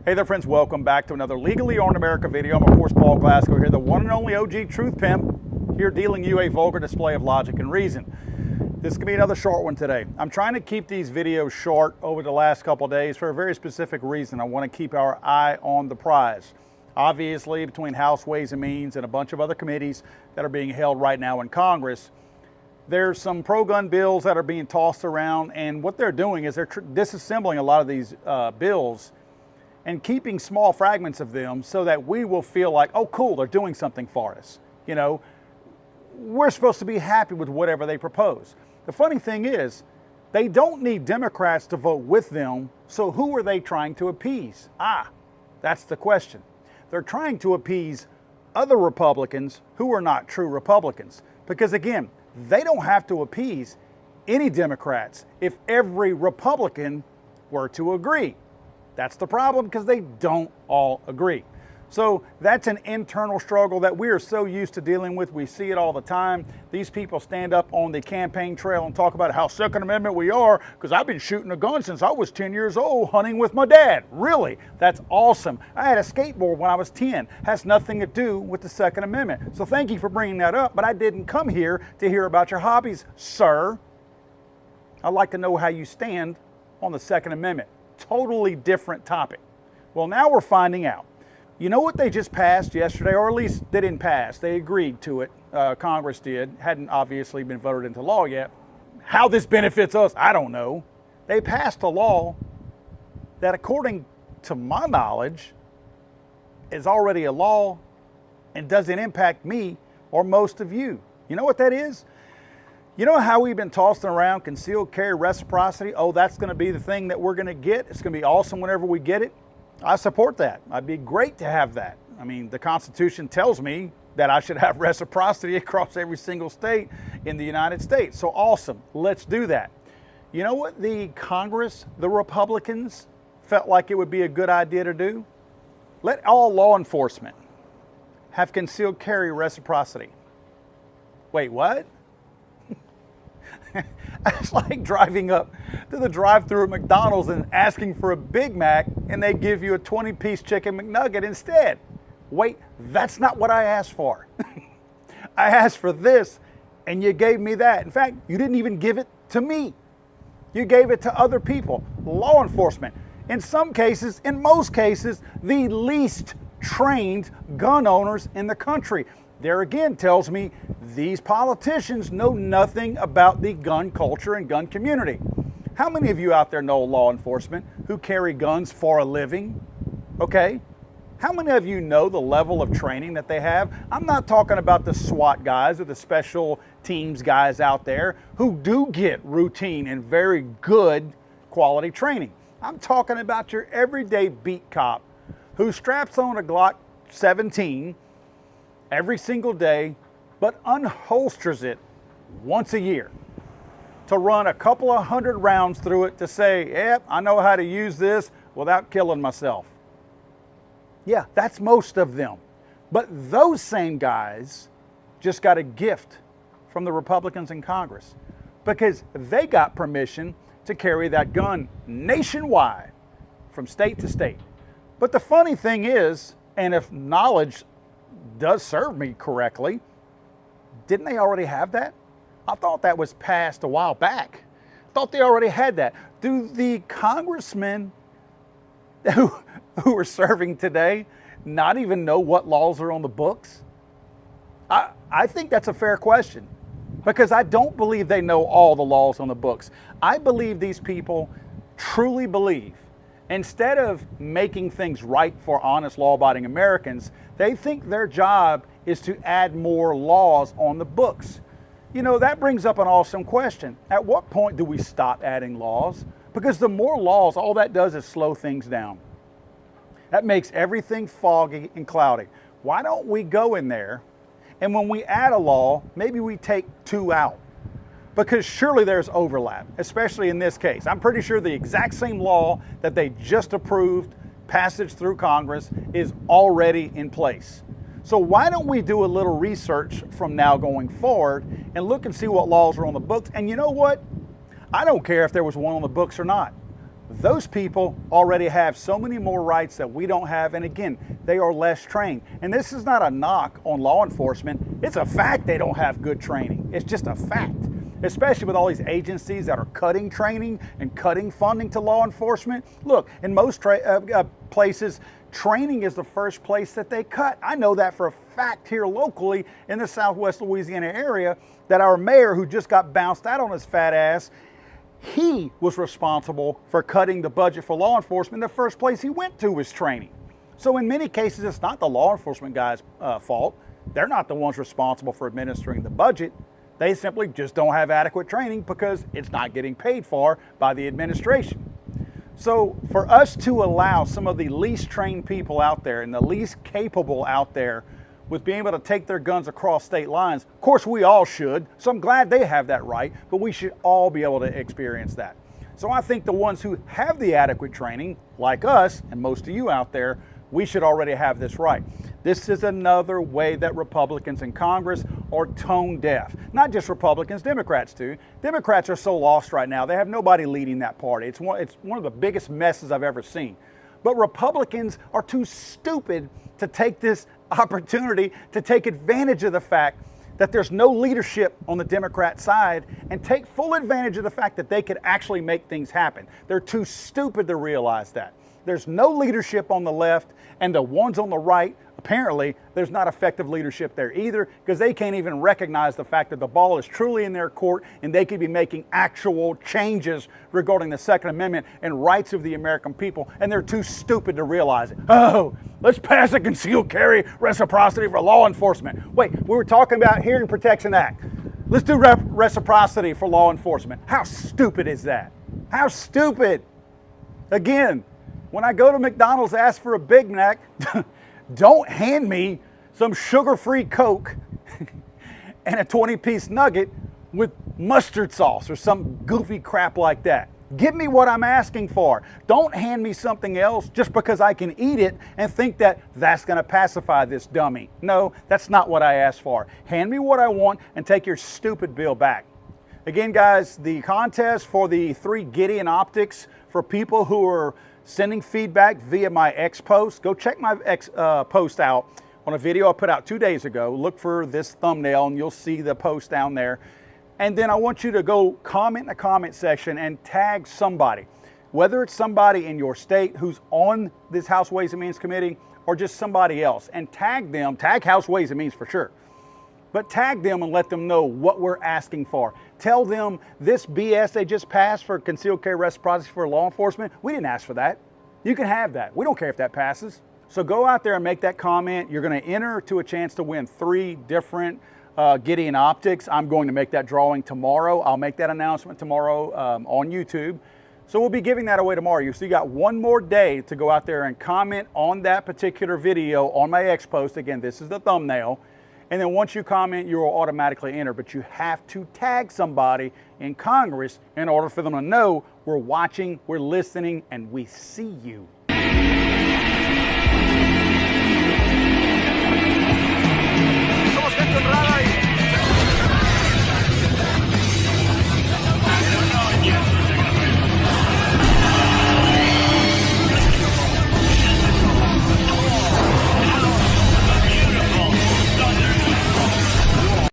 Hey there friends, welcome back to another Legally Armed America video. I'm of course Paul Glasgow here, the one and only OG Truth Pimp, here dealing you a vulgar display of logic and reason. This could be another short one today. I'm trying to keep these videos short over the last couple of days for a very specific reason. I want to keep our eye on the prize. Obviously, between House Ways and Means and a bunch of other committees that are being held right now in Congress, there's some pro-gun bills that are being tossed around, and what they're doing is they're disassembling a lot of these bills and keeping small fragments of them so that we will feel like, oh cool, they're doing something for us. You know, we're supposed to be happy with whatever they propose. The funny thing is, they don't need Democrats to vote with them, so who are they trying to appease? That's the question. They're trying to appease other Republicans who are not true Republicans. Because again, they don't have to appease any Democrats if every Republican were to agree. That's the problem, because they don't all agree. So that's an internal struggle that we are so used to dealing with. We see it all the time. These people stand up on the campaign trail and talk about how Second Amendment we are, because I've been shooting a gun since I was 10 years old, hunting with my dad. Really? That's awesome. I had a skateboard when I was 10. Has nothing to do with the Second Amendment. So thank you for bringing that up, but I didn't come here to hear about your hobbies, sir. I'd like to know how you stand on the Second Amendment. Totally different topic. Well, now we're finding out. You know what they just passed yesterday, or at least they didn't pass. They agreed to it. Congress did. Hadn't obviously been voted into law yet. How this benefits us, I don't know. They passed a law that, according to my knowledge, is already a law and doesn't impact me or most of you. You know what that is? You know how we've been tossing around concealed carry reciprocity? Oh, that's going to be the thing that we're going to get. It's going to be awesome whenever we get it. I support that. It'd be great to have that. I mean, the Constitution tells me that I should have reciprocity across every single state in the United States. So awesome. Let's do that. You know what the Congress, the Republicans, felt like it would be a good idea to do? Let all law enforcement have concealed carry reciprocity. Wait, what? It's like driving up to the drive-thru at McDonald's and asking for a Big Mac, and they give you a 20-piece chicken McNugget instead. Wait, that's not what I asked for. I asked for this, and you gave me that. In fact, you didn't even give it to me. You gave it to other people, law enforcement. In some cases, in most cases, the least trained gun owners in the country. There again tells me these politicians know nothing about the gun culture and gun community. How many of you out there know law enforcement who carry guns for a living? Okay. How many of you know the level of training that they have? I'm not talking about the SWAT guys or the special teams guys out there who do get routine and very good quality training. I'm talking about your everyday beat cop who straps on a Glock 17 every single day, but unholsters it once a year to run a couple of hundred rounds through it to say, yep, I know how to use this without killing myself. Yeah, that's most of them. But those same guys just got a gift from the Republicans in Congress because they got permission to carry that gun nationwide from state to state. But the funny thing is, and if knowledge does serve me correctly, didn't they already have that? I thought that was passed a while back. I thought they already had that. Do the congressmen who are serving today not even know what laws are on the books? I think that's a fair question, because I don't believe they know all the laws on the books. I believe these people truly believe, instead of making things right for honest, law-abiding Americans, they think their job is to add more laws on the books. You know, that brings up an awesome question. At what point do we stop adding laws? Because the more laws, all that does is slow things down. That makes everything foggy and cloudy. Why don't we go in there, and when we add a law, maybe we take two out? Because surely there's overlap, especially in this case. I'm pretty sure the exact same law that they just approved, passage through Congress, is already in place. So why don't we do a little research from now going forward and look and see what laws are on the books? And you know what? I don't care if there was one on the books or not. those people already have so many more rights that we don't have, and again, they are less trained. And this is not a knock on law enforcement. It's a fact they don't have good training. It's just a fact, especially with all these agencies that are cutting training and cutting funding to law enforcement. Look, in most places, training is the first place that they cut. I know that for a fact here locally in the Southwest Louisiana area, that our mayor, who just got bounced out on his fat ass, he was responsible for cutting the budget for law enforcement. The first place he went to was training. So in many cases, it's not the law enforcement guys' fault. They're not the ones responsible for administering the budget. They simply just don't have adequate training because it's not getting paid for by the administration. So for us to allow some of the least trained people out there and the least capable out there with being able to take their guns across state lines, of course we all should, so I'm glad they have that right, but we should all be able to experience that. So I think the ones who have the adequate training, like us and most of you out there, we should already have this right. This is another way that Republicans in Congress are tone deaf. Not just Republicans, Democrats too. Democrats are so lost right now. They have nobody leading that party. It's one of the biggest messes I've ever seen. But Republicans are too stupid to take this opportunity to take advantage of the fact that there's no leadership on the Democrat side and take full advantage of the fact that they could actually make things happen. They're too stupid to realize that. There's no leadership on the left, and the ones on the right, apparently, there's not effective leadership there either, because they can't even recognize the fact that the ball is truly in their court and they could be making actual changes regarding the Second Amendment and rights of the American people, and they're too stupid to realize it. Oh, let's pass a concealed carry reciprocity for law enforcement. Wait, we were talking about Hearing Protection Act. Let's do reciprocity for law enforcement. How stupid is that? How stupid? Again, when I go to McDonald's to ask for a Big Mac, don't hand me some sugar-free Coke and a 20-piece nugget with mustard sauce or some goofy crap like that. Give me what I'm asking for. Don't hand me something else just because I can eat it and think that that's going to pacify this dummy. No, that's not what I asked for. Hand me what I want and take your stupid bill back. Again, guys, the contest for the 3 Gideon optics for people who are sending feedback via my X post. Go check my X post out on a video I put out 2 days ago. Look for this thumbnail and you'll see the post down there. And then I want you to go comment in the comment section and tag somebody, whether it's somebody in your state who's on this House Ways and Means Committee or just somebody else, and tag them, tag House Ways and Means for sure. But tag them and let them know what we're asking for. Tell them this BS they just passed for concealed carry reciprocity for law enforcement, we didn't ask for that. You can have that. We don't care if that passes. So go out there and make that comment. You're going to enter to a chance to win 3 different Gideon optics. I'm going to make that drawing tomorrow. I'll make that announcement tomorrow on YouTube. So we'll be giving that away tomorrow. So you got one more day to go out there and comment on that particular video on my X post. Again, this is the thumbnail. And then once you comment, you will automatically enter. But you have to tag somebody in Congress in order for them to know we're watching, we're listening, and we see you.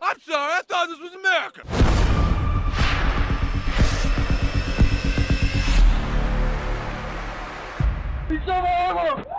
I'm sorry, I thought this was America. It's over.